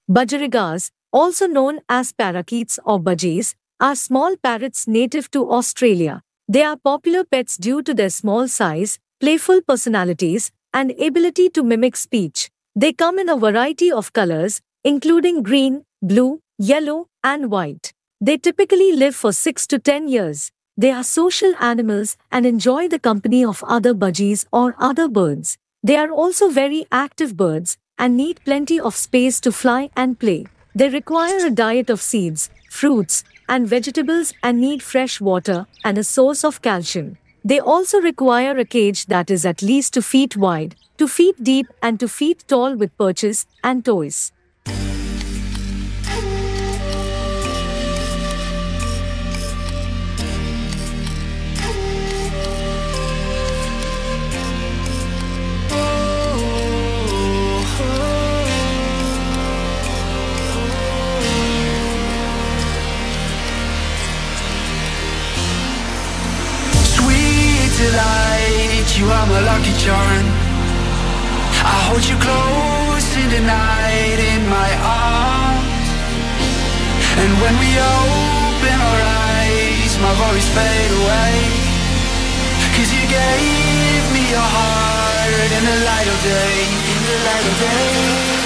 Budgerigars, also known as parakeets or budgies, are small parrots native to Australia. They are popular pets due to their small size, playful personalities, and ability to mimic speech. They come in a variety of colors, including green, blue, yellow, and white. They typically live for 6 to 10 years. They are social animals and enjoy the company of other budgies or other birds. They are also very active birds and need plenty of space to fly and play. They require a diet of seeds, fruits, and vegetables and need fresh water and a source of calcium. They also require a cage that is at least 2 feet wide, 2 feet deep, and 2 feet tall with perches and toys. Delight, you are my lucky charm. I hold you close in the night in my arms. And when we open our eyes, my worries fade away. 'Cause you gave me your heart in the light of day, in the light of day.